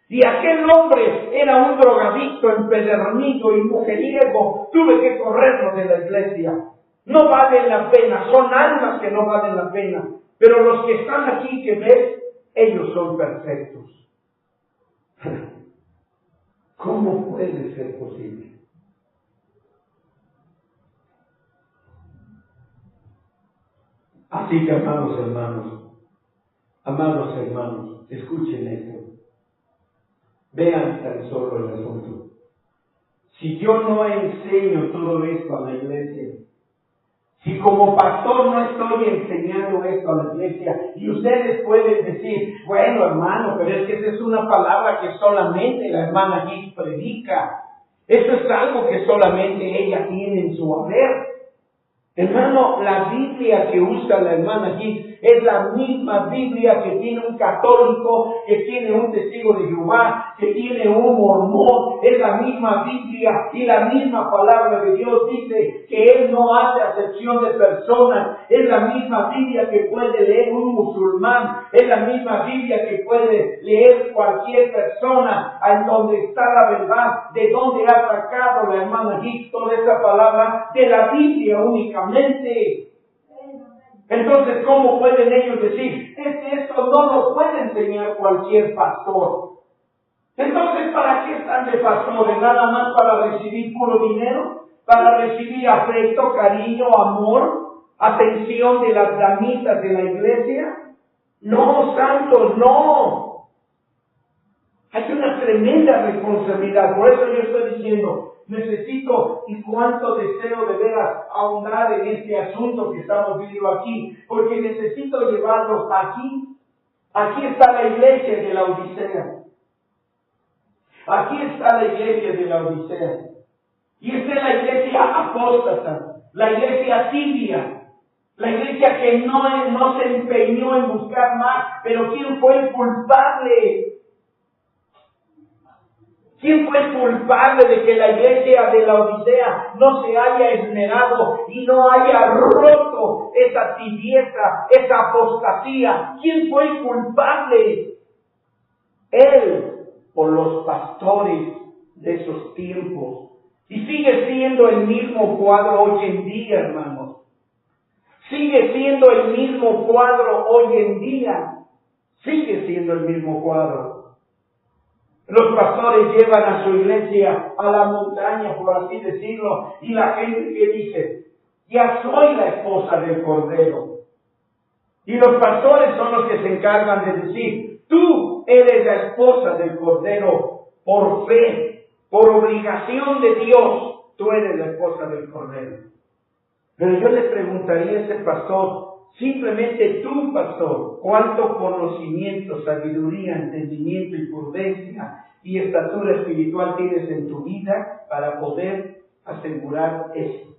Y aquel hombre era un drogadicto, empedernido y mujeriego. Tuve que correrlo de la iglesia. No valen la pena, son almas que no valen la pena. Pero los que están aquí que ves, ellos son perfectos. ¿Cómo puede ser posible? Así que, amados hermanos, escuchen esto. Vean tan solo el asunto. si yo no enseño todo esto a la iglesia, si como pastor no estoy enseñando esto a la iglesia, y ustedes pueden decir, bueno hermano, pero es que esa es una palabra que solamente la hermana Gis predica. Eso es algo que solamente ella tiene en su haber. Hermano, la Biblia que usa la hermana Gis es la misma Biblia que tiene un católico, que tiene un testigo de Jehová, que tiene un mormón. Es la misma Biblia y la misma palabra de Dios dice que Él no hace acepción de personas. Es la misma Biblia que puede leer un musulmán. Es la misma Biblia que puede leer cualquier persona en donde está la verdad, de donde ha sacado la hermana Gis toda esa palabra de la Biblia únicamente. Entonces, ¿cómo pueden ellos decir? Es que esto no lo puede enseñar cualquier pastor. Entonces, ¿para qué están de pastores? ¿Nada más para recibir puro dinero? ¿Para recibir afecto, cariño, amor, atención de las damitas de la iglesia? No, santos, no. Hay una tremenda responsabilidad. Por eso yo estoy diciendo, necesito y cuánto deseo de veras ahondar en este asunto que estamos viendo aquí, porque necesito llevarlos aquí. Aquí está la iglesia de la Odisea. Aquí está la iglesia de la Odisea. Y esta es la iglesia apóstata, la iglesia tibia, la iglesia que no se empeñó en buscar más. Pero ¿quién fue el culpable? ¿Quién fue el culpable de que la iglesia de la Odisea no se haya esmerado y no haya roto esa tibieza, esa apostasía? ¿Quién fue el culpable? Él o los pastores de esos tiempos. Y sigue siendo el mismo cuadro hoy en día, hermanos. Sigue siendo el mismo cuadro hoy en día. Sigue siendo el mismo cuadro. Los pastores llevan a su iglesia a la montaña, por así decirlo, y la gente que dice, ya soy la esposa del Cordero. Y los pastores son los que se encargan de decir, tú eres la esposa del Cordero por fe, por obligación de Dios, tú eres la esposa del Cordero. Pero yo le preguntaría a ese pastor, simplemente tú, pastor, ¿cuánto conocimiento, sabiduría, entendimiento y prudencia y estatura espiritual tienes en tu vida para poder asegurar eso?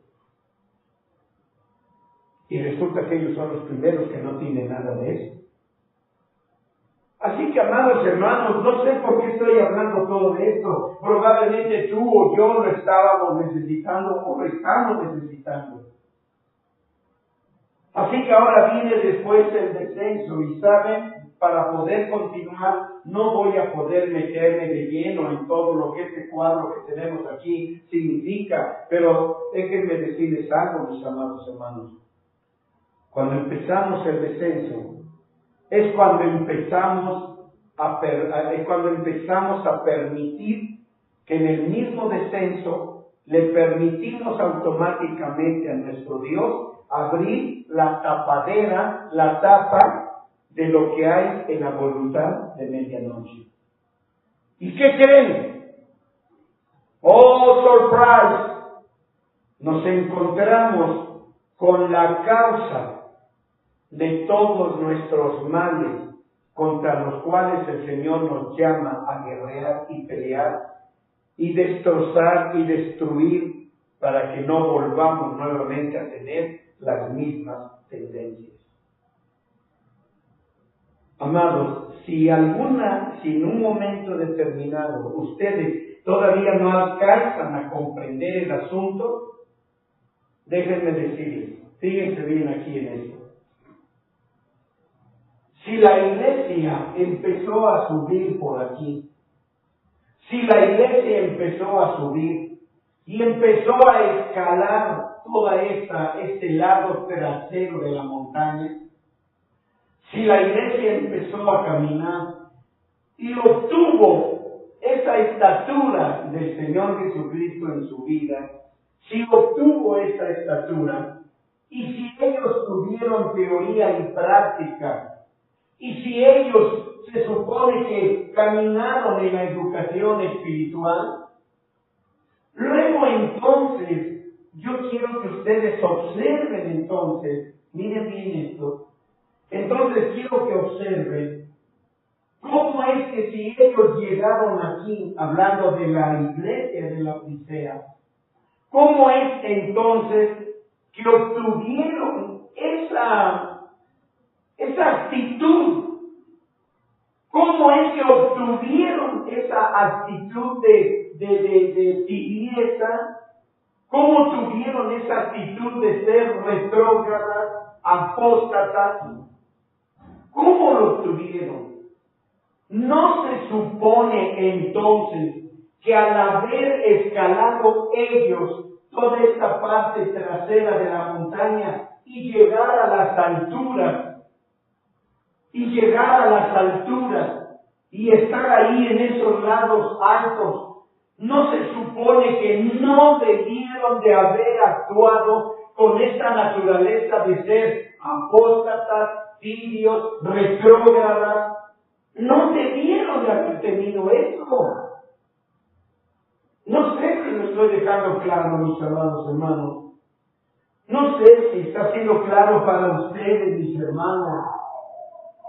Y resulta que ellos son los primeros que no tienen nada de eso. Así que, amados hermanos, no sé por qué estoy hablando todo de esto. Probablemente tú o yo lo estábamos necesitando o lo estamos necesitando. Así que ahora viene después el descenso y saben, para poder continuar no voy a poder meterme de lleno en todo lo que este cuadro que tenemos aquí significa, pero déjenme decirles algo, mis amados hermanos. Cuando empezamos el descenso es cuando empezamos a permitir que en el mismo descenso le permitimos automáticamente a nuestro Dios abrir la tapadera, la tapa de lo que hay en la voluntad de medianoche. ¿Y qué creen? ¡Oh, surprise! Nos encontramos con la causa de todos nuestros males contra los cuales el Señor nos llama a guerrear y pelear y destrozar y destruir para que no volvamos nuevamente a tener las mismas tendencias. Amados, si en un momento determinado ustedes todavía no alcanzan a comprender el asunto, déjenme decirles, fíjense bien aquí en esto. Si la iglesia empezó a subir por aquí, si la iglesia empezó a subir y empezó a escalar toda este lado trasero de la montaña, si la iglesia empezó a caminar y obtuvo esa estatura del Señor Jesucristo en su vida, si obtuvo esa estatura, y si ellos tuvieron teoría y práctica, y si ellos se supone que caminaron en la educación espiritual, luego Luego entonces, yo quiero que ustedes observen entonces, miren bien esto, entonces quiero que observen cómo es que si ellos llegaron aquí, hablando de la iglesia de la Odisea, cómo es entonces que obtuvieron esa actitud. ¿Cómo es que obtuvieron esa actitud de tibieza? ¿Cómo tuvieron esa actitud de ser retrógradas, apóstatas? ¿Cómo lo tuvieron? ¿No se supone entonces que al haber escalado ellos toda esta parte trasera de la montaña y llegar a las alturas, y estar ahí en esos lados altos, no se supone que no debieron de haber actuado con esta naturaleza de ser apóstatas, tibios, retrógradas? No debieron de haber tenido eso. No sé si lo estoy dejando claro, mis amados hermanos. No sé si está siendo claro para ustedes, mis hermanos.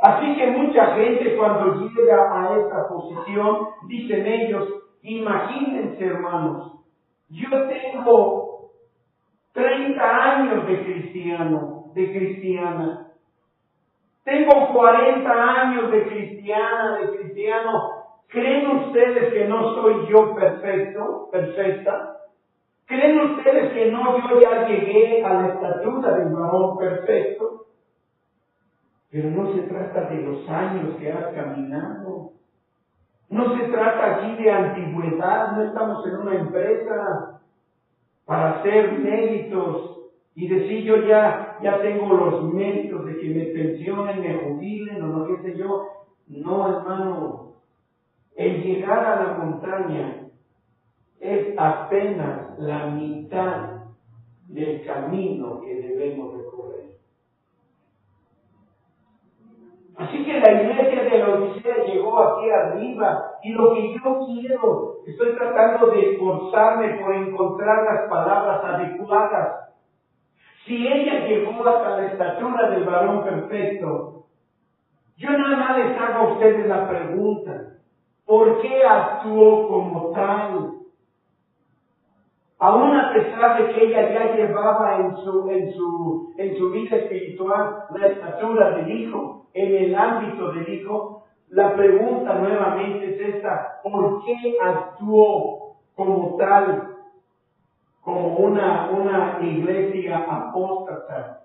Así que mucha gente cuando llega a esta posición, dicen ellos, imagínense hermanos, yo tengo 30 años de cristiana, tengo 40 años de cristiano, ¿creen ustedes que no soy yo perfecta? ¿Creen ustedes que yo ya llegué a la estatura del varón perfecto? Pero no se trata de los años que has caminado. No se trata aquí de antigüedad. No estamos en una empresa para hacer méritos y decir yo ya tengo los méritos de que me pensionen, me jubilen o no qué sé yo. No, hermano. El llegar a la montaña es apenas la mitad del camino que debemos recorrer. Así que la iglesia de la Odisea llegó aquí arriba y lo que yo quiero, estoy tratando de esforzarme por encontrar las palabras adecuadas. Si ella llegó hasta la estatura del varón perfecto, yo nada más les hago a ustedes la pregunta, ¿por qué actuó como tal? Aún a pesar de que ella ya llevaba en su vida espiritual la estatura del Hijo, en el ámbito del Hijo, la pregunta nuevamente es esta: ¿por qué actuó como tal, como una iglesia apóstata,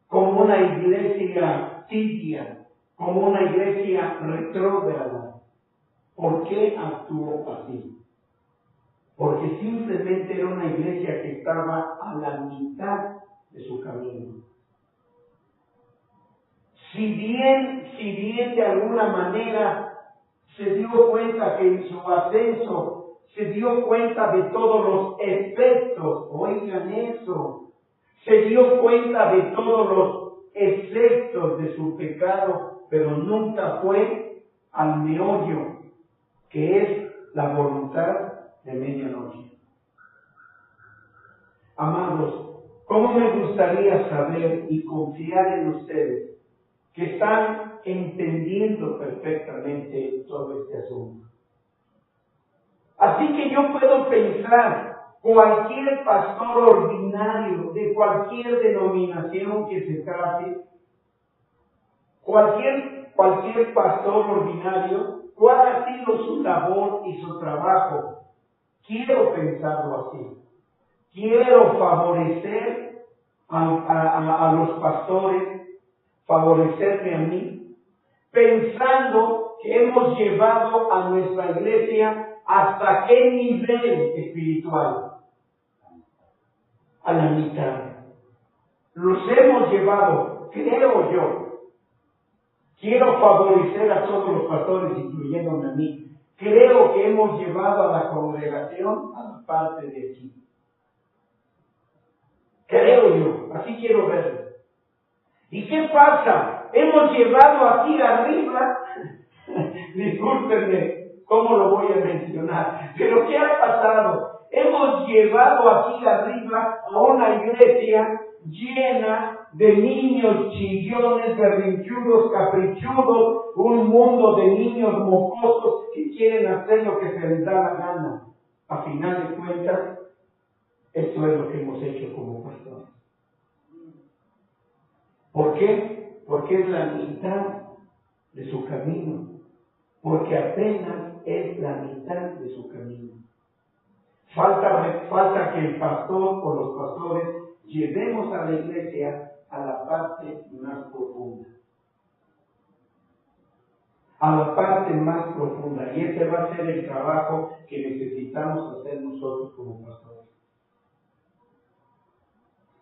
como una iglesia tibia, como una iglesia retrógrada? ¿Por qué actuó así? Porque simplemente era una iglesia que estaba a la mitad de su camino. Si bien de alguna manera se dio cuenta que en su ascenso se dio cuenta de todos los efectos, oigan eso, se dio cuenta de todos los efectos de su pecado, pero nunca fue al meollo, que es la voluntad de medianoche. Amados, ¿cómo me gustaría saber y confiar en ustedes que están entendiendo perfectamente todo este asunto? Así que yo puedo pensar, cualquier pastor ordinario de cualquier denominación que se trate, cualquier pastor ordinario, ¿cuál ha sido su labor y su trabajo? Quiero pensarlo así. Quiero favorecer a los pastores, favorecerme a mí, pensando que hemos llevado a nuestra iglesia hasta qué nivel espiritual. A la mitad. Los hemos llevado, creo yo. Quiero favorecer a todos los pastores, incluyéndome a mí. Creo que hemos llevado a la congregación a la parte de aquí. Creo yo, así quiero verlo. ¿Y qué pasa? Hemos llevado aquí arriba, discúlpenme, ¿cómo lo voy a mencionar? Pero ¿qué ha pasado? Hemos llevado aquí arriba a una iglesia llena de niños chillones, berrinchudos, caprichudos, un mundo de niños mocosos que quieren hacer lo que se les da la gana. A final de cuentas, eso es lo que hemos hecho como pastores. ¿Por qué? Porque es la mitad de su camino. Porque apenas es la mitad de su camino. Falta que el pastor o los pastores llevemos a la iglesia a la parte más profunda. A la parte más profunda. Y ese va a ser el trabajo que necesitamos hacer nosotros como pastores.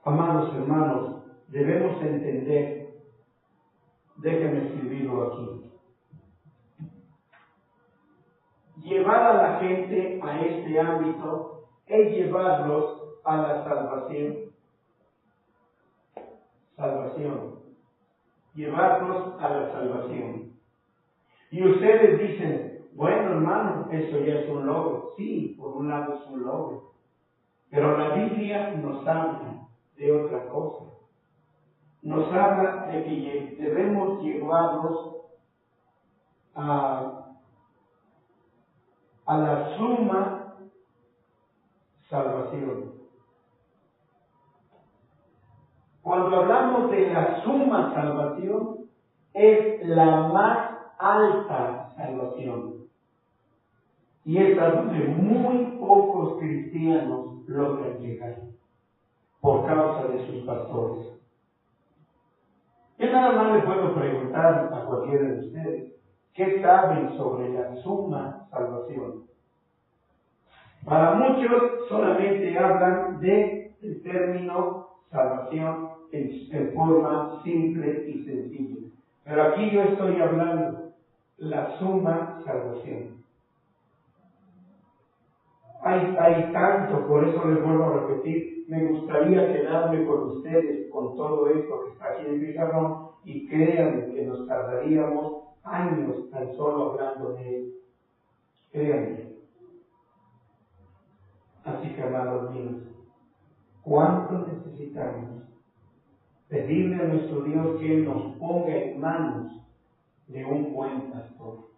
Amados hermanos, debemos entender, déjenme escribirlo aquí. Llevar a la gente a este ámbito es llevarlos a la salvación. Salvación. Llevarlos a la salvación. Y ustedes dicen, bueno hermano, eso ya es un logro. Sí, por un lado es un logro. Pero la Biblia nos habla de otra cosa. Nos habla de que debemos llevarlos a la suma salvación. Cuando hablamos de la suma salvación, es la más alta salvación. Y es a donde muy pocos cristianos logran llegar por causa de sus pastores. Yo nada más le puedo preguntar a cualquiera de ustedes, ¿qué saben sobre la suma salvación? Para muchos solamente hablan del término salvación en forma simple y sencilla. Pero aquí yo estoy hablando la suma salvación. Hay tanto, por eso les vuelvo a repetir, me gustaría quedarme con ustedes con todo esto que está aquí en el pizarrón y créanme que nos tardaríamos años tan solo hablando de él. Créanme. Así que, amados míos, ¿cuánto necesitamos pedirle a nuestro Dios que Él nos ponga en manos de un buen pastor?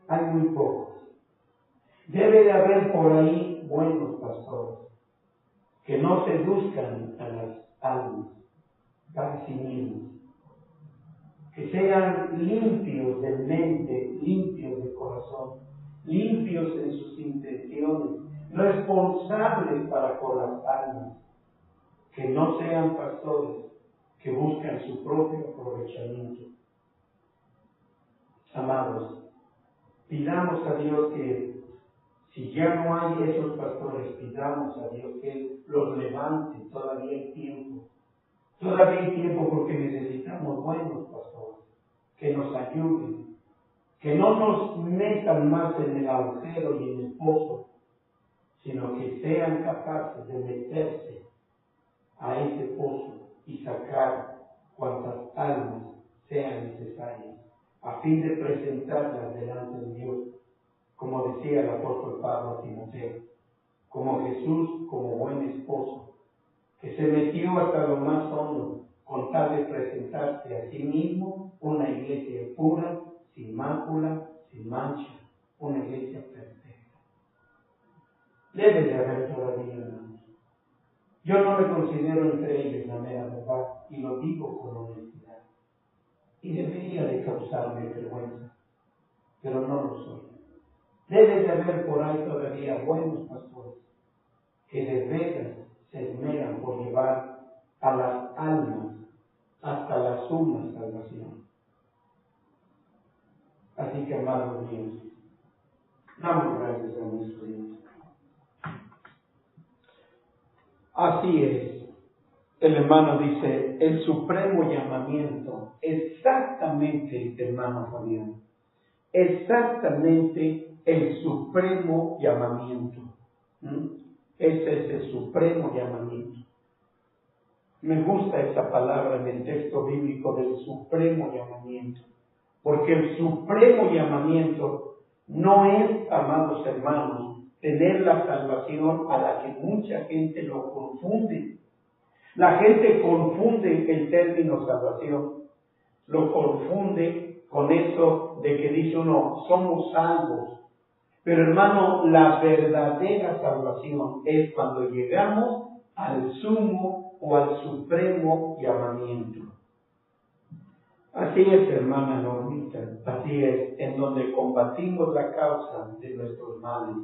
Hay muy pocos. Debe de haber por ahí buenos pastores que no seduzcan a las almas para sí mismos, que sean limpios de mente, limpios de corazón, limpios en sus intenciones, responsables para con las almas, que no sean pastores que buscan su propio aprovechamiento. Amados, pidamos a Dios que si ya no hay esos pastores, pidamos a Dios que Él los levante. Todavía hay tiempo. Todavía hay tiempo porque necesitamos buenos pastores que nos ayuden, que no nos metan más en el agujero y en el pozo, sino que sean capaces de meterse a ese pozo y sacar cuantas almas sean necesarias, a fin de presentarlas delante de Dios, como decía el apóstol Pablo a Timoteo, como Jesús, como buen esposo, que se metió hasta lo más hondo con tal de presentarse a sí mismo una iglesia pura, sin mácula, sin mancha, una iglesia perfecta. Debe de haber todavía, hermanos. Yo no me considero entre ellos la mera verdad, y lo digo con honestidad. Y debería de causarme vergüenza, pero no lo soy. Debe de haber por ahí todavía buenos pastores que de veras se esmeran por llevar a las almas hasta la suma salvación. Así que, amados míos, damos gracias a nuestro Dios. Así es. El hermano dice, el supremo llamamiento, exactamente, hermano Fabián, exactamente el supremo llamamiento. Ese es el supremo llamamiento. Me gusta esa palabra en el texto bíblico del supremo llamamiento, porque el supremo llamamiento No es, amados hermanos, tener la salvación a la que mucha gente lo confunde. La gente confunde el término salvación, lo confunde con eso de que dice uno, somos salvos. Pero hermano, la verdadera salvación es cuando llegamos al sumo o al supremo llamamiento. Así es, hermana Normita, así es, en donde combatimos la causa de nuestros males.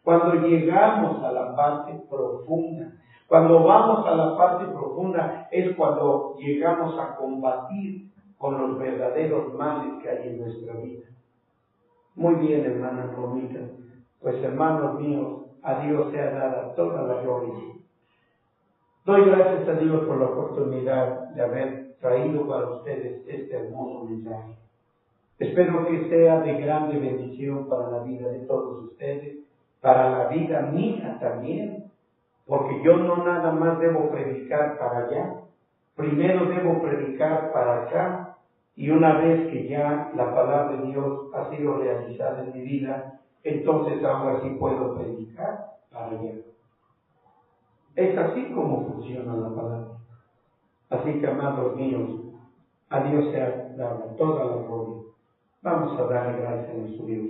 Cuando llegamos a la parte profunda, cuando vamos a la parte profunda es cuando llegamos a combatir con los verdaderos males que hay en nuestra vida. Muy bien, hermana Normita, pues hermanos míos, a Dios sea dada toda la gloria. Doy gracias a Dios por la oportunidad de haber traído para ustedes este hermoso mensaje. Espero que sea de grande bendición para la vida de todos ustedes, para la vida mía también, porque yo no nada más debo predicar para allá, primero debo predicar para acá, y una vez que ya la palabra de Dios ha sido realizada en mi vida, entonces ahora sí puedo predicar para allá. Es así como funciona la palabra. Así que, amados míos, a Dios sea dada toda la gloria. Vamos a darle gracias a nuestro Dios.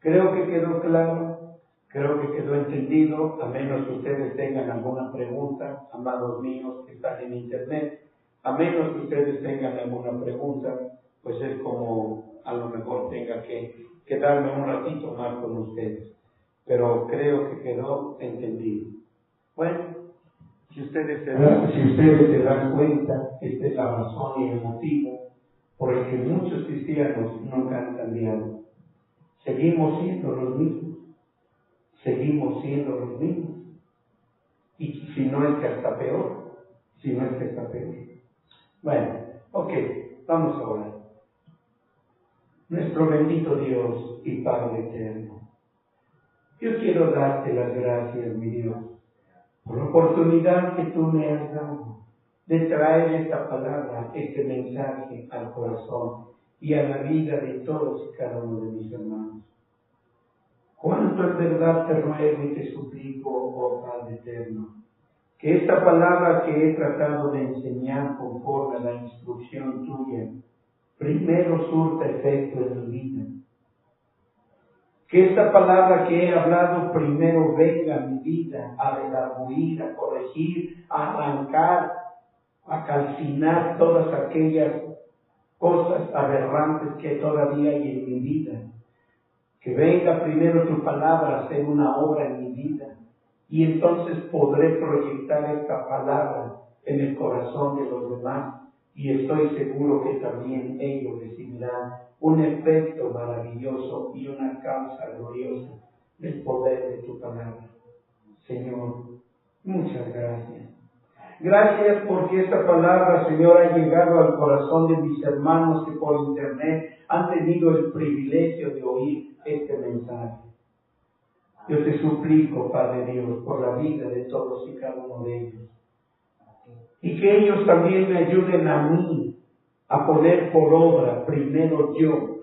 Creo que quedó claro, creo que quedó entendido, a menos que ustedes tengan alguna pregunta, amados míos que están en internet, a menos que ustedes tengan alguna pregunta, pues es como a lo mejor tenga que quedarme un ratito más con ustedes. Pero creo que quedó entendido. Bueno, si ustedes se dan cuenta, esta es la razón y el motivo por el que muchos cristianos nunca han cambiado. Seguimos siendo los mismos. Seguimos siendo los mismos. Y si no es que hasta peor. Si no es que hasta peor. Bueno, ok, vamos a orar. Nuestro bendito Dios y Padre eterno, yo quiero darte las gracias, mi Dios, por la oportunidad que tú me has dado de traer esta palabra, este mensaje al corazón y a la vida de todos y cada uno de mis hermanos. Cuánto en verdad te ruego y te suplico, oh Padre eterno, que esta palabra que he tratado de enseñar conforme a la instrucción tuya, primero surta efecto en mi vida. Que esta palabra que he hablado primero venga a mi vida a redarguir, a corregir, a arrancar, a calcinar todas aquellas cosas aberrantes que todavía hay en mi vida. Que venga primero tu palabra a hacer una obra en mi vida y entonces podré proyectar esta palabra en el corazón de los demás y estoy seguro que también ellos recibirán un efecto maravilloso y una causa gloriosa del poder de tu palabra. Señor, muchas gracias. Gracias porque esta palabra, Señor, ha llegado al corazón de mis hermanos que por internet han tenido el privilegio de oír este mensaje. Yo te suplico, Padre Dios, por la vida de todos y cada uno de ellos. Y que ellos también me ayuden a mí a poner por obra, primero yo,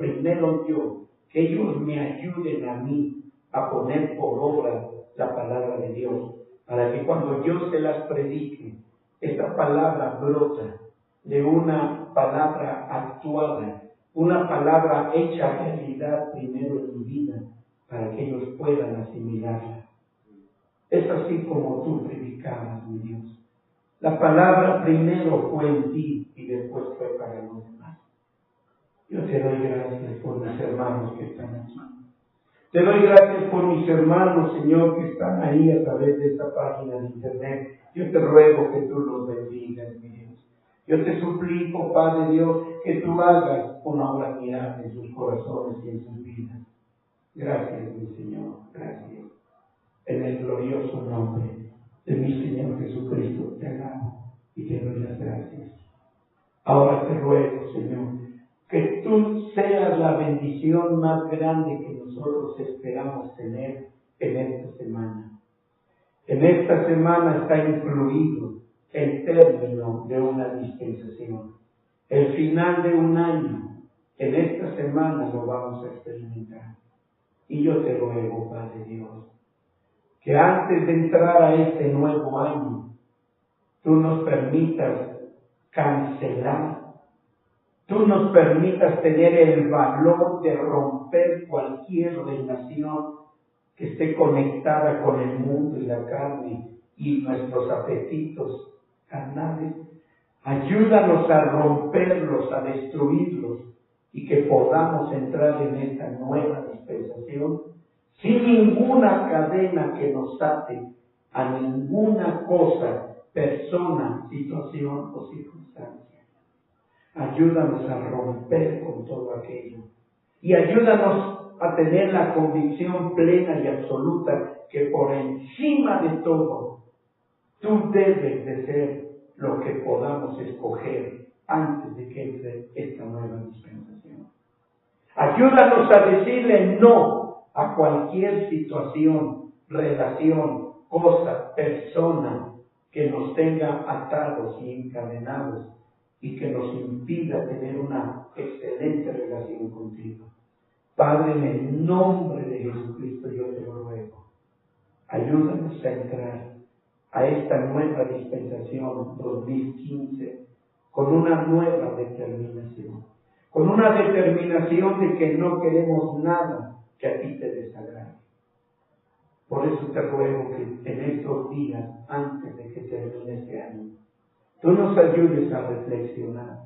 que ellos me ayuden a mí a poner por obra la palabra de Dios, para que cuando yo se las predique, esta palabra brota de una palabra actuada, una palabra hecha realidad primero en mi vida, para que ellos puedan asimilarla. Es así como tú predicabas, mi Dios. La palabra primero fue en ti y después fue para los demás. Yo te doy gracias por mis hermanos que están aquí. Te doy gracias por mis hermanos, Señor, que están ahí a través de esta página de internet. Yo te ruego que tú los bendigas, mi Dios. Yo te suplico, Padre Dios, que tú hagas una obra admirable en sus corazones y en sus vidas. Gracias, mi Señor, gracias. En el glorioso nombre de mi Señor Jesucristo te alabo y te doy las gracias. Ahora te ruego, Señor, que tú seas la bendición más grande que nosotros esperamos tener en esta semana. En esta semana está incluido el término de una dispensación, el final de un año. En esta semana lo vamos a experimentar. Y yo te ruego, Padre Dios, que antes de entrar a este nuevo año, tú nos permitas cancelar, tú nos permitas tener el valor de romper cualquier relación que esté conectada con el mundo y la carne y nuestros apetitos carnales. Ayúdanos a romperlos, a destruirlos, y que podamos entrar en esta nueva dispensación sin ninguna cadena que nos ate a ninguna cosa, persona, situación o circunstancia. Ayúdanos a romper con todo aquello y ayúdanos a tener la convicción plena y absoluta que por encima de todo tú debes de ser lo que podamos escoger antes de que entre esta nueva dispensación. Ayúdanos a decirle no a cualquier situación, relación, cosa, persona que nos tenga atados y encadenados y que nos impida tener una excelente relación contigo. Padre, en el nombre de Jesucristo yo te lo ruego. Ayúdanos a entrar a esta nueva dispensación 2015 con una nueva determinación. Con una determinación de que no queremos nada que a ti te desagrade. Por eso te ruego que en estos días, antes de que termine este año, tú nos ayudes a reflexionar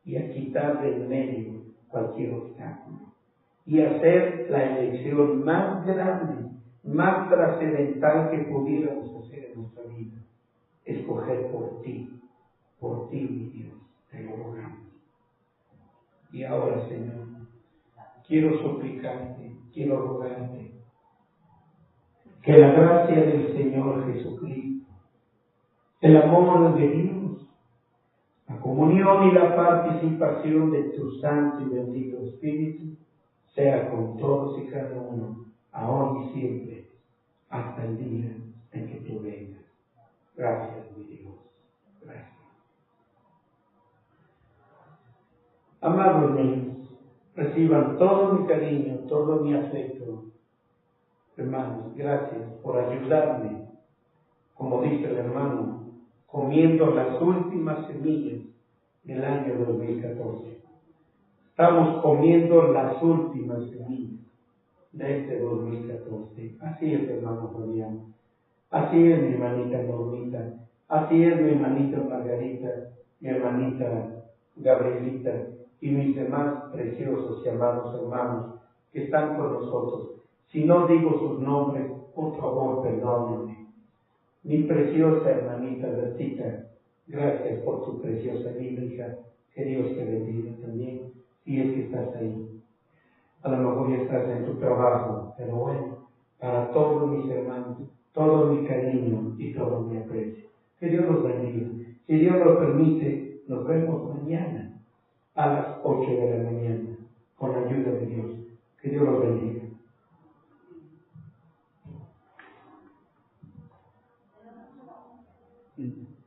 y a quitar del medio cualquier obstáculo y hacer la elección más grande, más trascendental que pudiéramos hacer en nuestra vida. Escoger por ti, mi Dios, te lo rogamos. Y ahora, Señor, quiero suplicarte, quiero rogarte que la gracia del Señor Jesucristo, el amor de Dios, la comunión y la participación de tu Santo y bendito Espíritu sea con todos y cada uno, ahora y siempre, hasta el día en que tú vengas. Gracias, mi Dios. Gracias. Amados míos, reciban todo mi cariño, todo mi afecto. Hermanos, gracias por ayudarme, como dice el hermano, comiendo las últimas semillas del año 2014. Estamos comiendo las últimas semillas de este 2014. Así es, hermano Fabián. Así es, mi hermanita Normita. Así es, mi hermanita Margarita, mi hermanita Gabrielita y mis demás preciosos y amados hermanos que están con nosotros. Si no digo sus nombres, por favor, perdónenme. Mi preciosa hermanita Bertita, gracias por tu preciosa vida, hija. Que Dios te bendiga también, si es que estás ahí. A lo mejor ya estás en tu trabajo, pero bueno, para todos mis hermanos, todo mi cariño y todo mi aprecio. Que Dios los bendiga. Si Dios lo permite, nos vemos mañana a las 8 de la mañana, con la ayuda de Dios. Que Dios los bendiga. Mm-hmm.